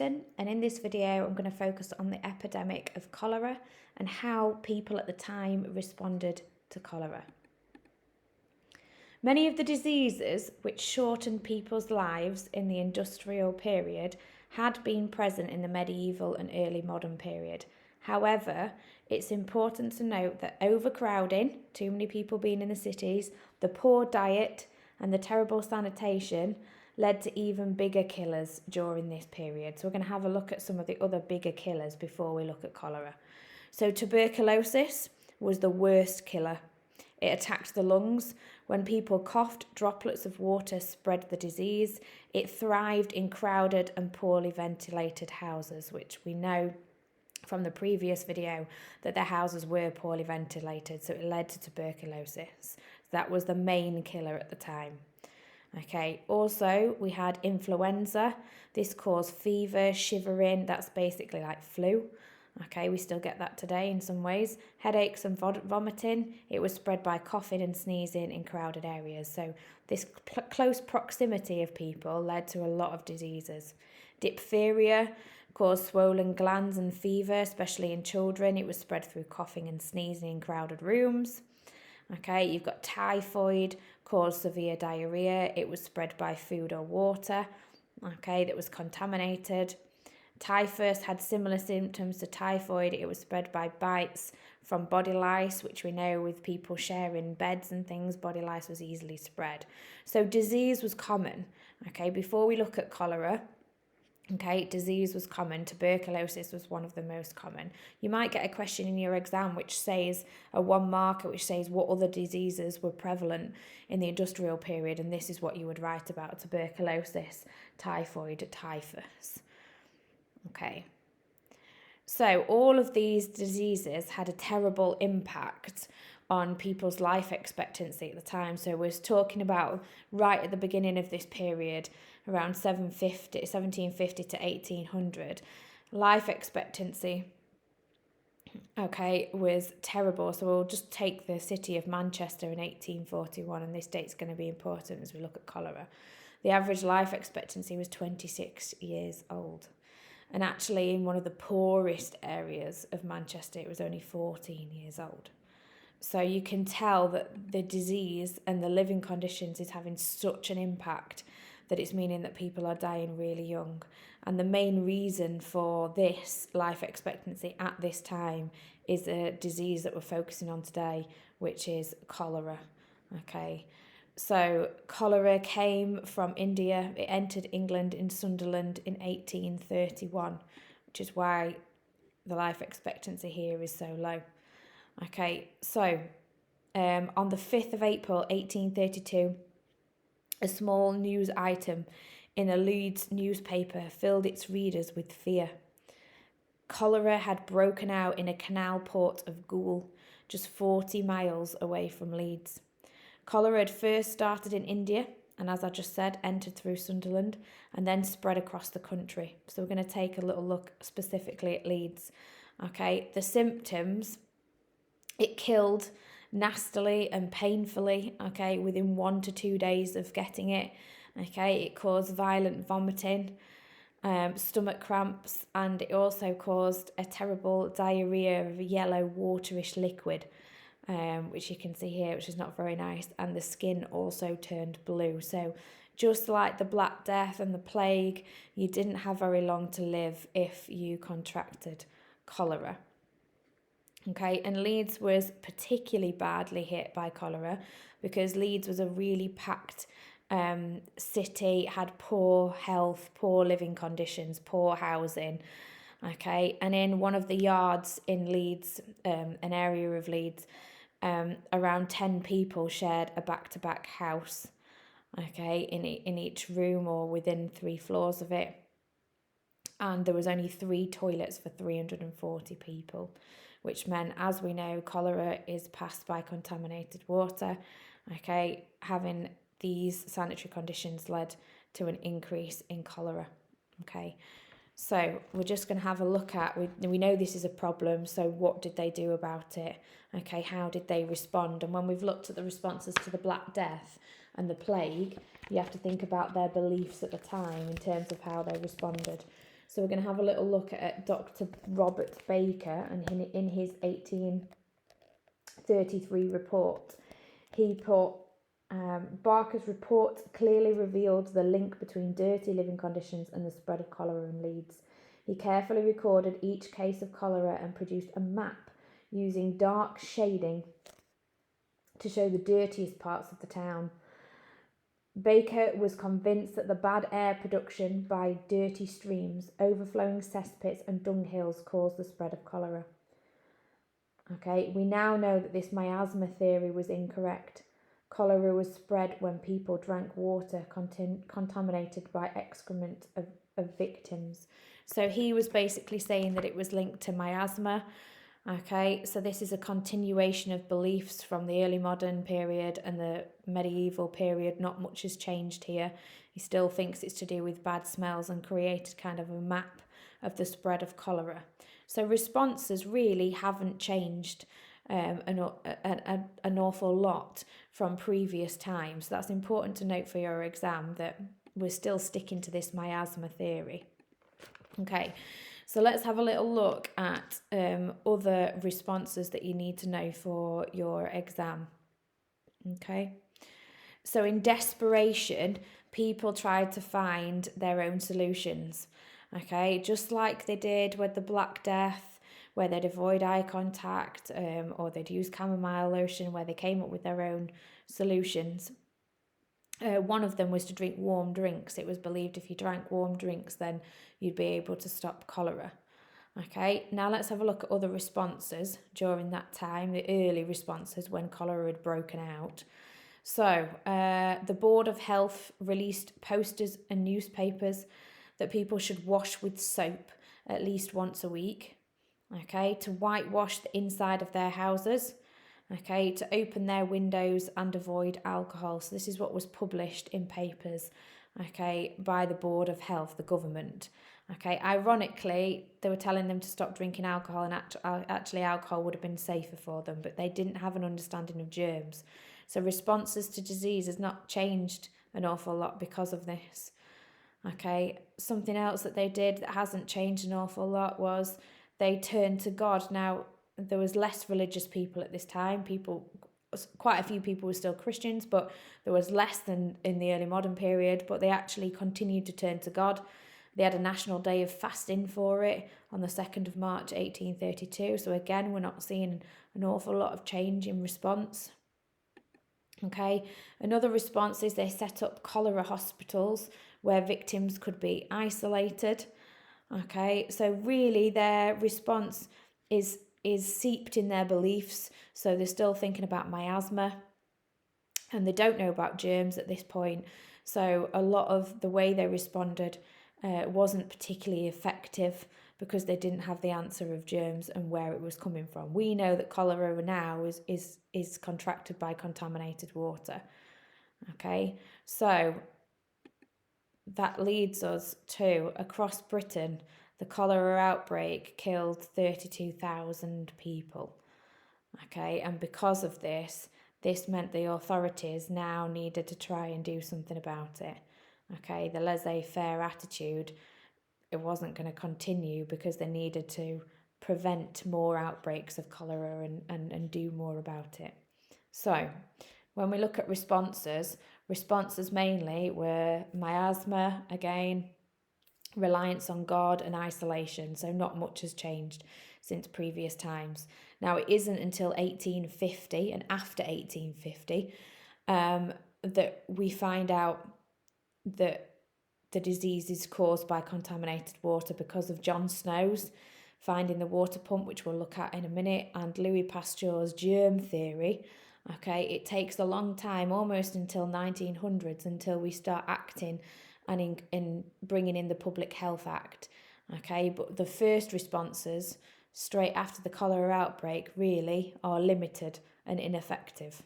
And in this video I'm going to focus on the epidemic of cholera and how people at the time responded to cholera. Many of the diseases which shortened people's lives in the industrial period had been present in the medieval and early modern period. However, it's important to note that overcrowding, too many people being in the cities, the poor diet and the terrible sanitation led to even bigger killers during this period. So we're going to have a look at some of the other bigger killers before we look at cholera. So tuberculosis was the worst killer. It attacked the lungs. When people coughed, droplets of water spread the disease. It thrived in crowded and poorly ventilated houses, which we know from the previous video that their houses were poorly ventilated, so it led to tuberculosis. That was the main killer at the time. Okay, also we had influenza. This caused fever, shivering, that's basically like flu. Okay, we still get that today in some ways. Headaches and vomiting. It was spread by coughing and sneezing in crowded areas. So this close proximity of people led to a lot of diseases. Diphtheria caused swollen glands and fever, especially in children. It was spread through coughing and sneezing in crowded rooms. Okay, you've got typhoid, caused severe diarrhea. It was spread by food or water, okay, that was contaminated. Typhus had similar symptoms to typhoid. It was spread by bites from body lice, which we know with people sharing beds and things, body lice was easily spread. So disease was common, okay, before we look at cholera. Okay, disease was common. Tuberculosis was one of the most common. You might get a question in your exam which says, a one marker which says what other diseases were prevalent in the industrial period, and this is what you would write about: tuberculosis, typhoid, typhus. Okay, so all of these diseases had a terrible impact on people's life expectancy at the time. So we're talking about right at the beginning of this period, around 1750 to 1800, life expectancy, okay, was terrible. So we'll just take the city of Manchester in 1841, and this date's going to be important as we look at cholera. The average life expectancy was 26 years old. And actually in one of the poorest areas of Manchester, it was only 14 years old. So you can tell that the disease and the living conditions is having such an impact that it's meaning that people are dying really young. And the main reason for this life expectancy at this time is a disease that we're focusing on today, which is cholera. Okay, so cholera came from India. It entered England in Sunderland in 1831, which is why the life expectancy here is so low. Okay, so on the 5th of April 1832, a small news item in a Leeds newspaper filled its readers with fear. Cholera had broken out in a canal port of Goole, just 40 miles away from Leeds. Cholera had first started in India and, as I just said, entered through Sunderland and then spread across the country. So we're going to take a little look specifically at Leeds. Okay, the symptoms: it killed nastily and painfully, okay, within 1 to 2 days of getting it. Okay, it caused violent vomiting, stomach cramps, and it also caused a terrible diarrhea of a yellow waterish liquid, which you can see here, which is not very nice, and the skin also turned blue. So just like the Black Death and the plague, you didn't have very long to live if you contracted cholera. Okay, and Leeds was particularly badly hit by cholera because Leeds was a really packed city, had poor health, poor living conditions, poor housing. Okay, and in one of the yards in Leeds, an area of Leeds, around 10 people shared a back-to-back house, okay, in each room or within 3 floors of it. And there was only 3 toilets for 340 people, which meant, as we know, cholera is passed by contaminated water. Okay, having these sanitary conditions led to an increase in cholera. Okay, so we're just going to have a look at, we know this is a problem, so what did they do about it? Okay, how did they respond? And when we've looked at the responses to the Black Death and the plague, you have to think about their beliefs at the time in terms of how they responded. So we're going to have a little look at Dr. Robert Baker, and in his 1833 report, he put, Barker's report clearly revealed the link between dirty living conditions and the spread of cholera in Leeds. He carefully recorded each case of cholera and produced a map using dark shading to show the dirtiest parts of the town. Baker was convinced that the bad air production by dirty streams, overflowing cesspits and dunghills caused the spread of cholera. Okay, we now know that this miasma theory was incorrect. Cholera was spread when people drank water contaminated by excrement of victims. So he was basically saying that it was linked to miasma. Okay, so this is a continuation of beliefs from the early modern period and the medieval period. Not much has changed here. He still thinks it's to do with bad smells and created kind of a map of the spread of cholera. So responses really haven't changed an awful lot from previous times. That's important to note for your exam, that we're still sticking to this miasma theory. Okay, so let's have a little look at other responses that you need to know for your exam. Okay, so in desperation, people tried to find their own solutions. Okay, just like they did with the Black Death, where they'd avoid eye contact, or they'd use chamomile lotion, where they came up with their own solutions. One of them was to drink warm drinks. It was believed if you drank warm drinks, then you'd be able to stop cholera. Okay, now let's have a look at other responses during that time, the early responses when cholera had broken out. So the Board of Health released posters and newspapers that people should wash with soap at least once a week, okay, to whitewash the inside of their houses, okay, to open their windows and avoid alcohol. So this is what was published in papers, okay, by the Board of Health, the government. Okay, ironically, they were telling them to stop drinking alcohol, and actually alcohol would have been safer for them, but they didn't have an understanding of germs. So responses to disease has not changed an awful lot because of this. Okay, something else that they did that hasn't changed an awful lot was they turned to God. Now, there was less religious people at this time. Quite a few people were still Christians, but there was less than in the early modern period, but they actually continued to turn to God. They had a national day of fasting for it on the 2nd of March 1832. So again, we're not seeing an awful lot of change in response. Okay, another response is they set up cholera hospitals where victims could be isolated. Okay, so really their response is seeped in their beliefs. So they're still thinking about miasma and they don't know about germs at this point. So a lot of the way they responded wasn't particularly effective because they didn't have the answer of germs and where it was coming from. We know that cholera now is contracted by contaminated water. Okay, so that leads us to, across Britain, the cholera outbreak killed 32,000 people. Okay, and because of this meant the authorities now needed to try and do something about it. Okay, the laissez-faire attitude, it wasn't going to continue because they needed to prevent more outbreaks of cholera and do more about it. So when we look at responses mainly were miasma, again, reliance on God and isolation. So not much has changed since previous times. Now it isn't until 1850 and after 1850 that we find out that the disease is caused by contaminated water because of John Snow's finding the water pump, which we'll look at in a minute, and Louis Pasteur's germ theory. Okay, it takes a long time, almost until 1900s, until we start acting and in bringing in the Public Health Act. Okay, but the first responses straight after the cholera outbreak really are limited and ineffective.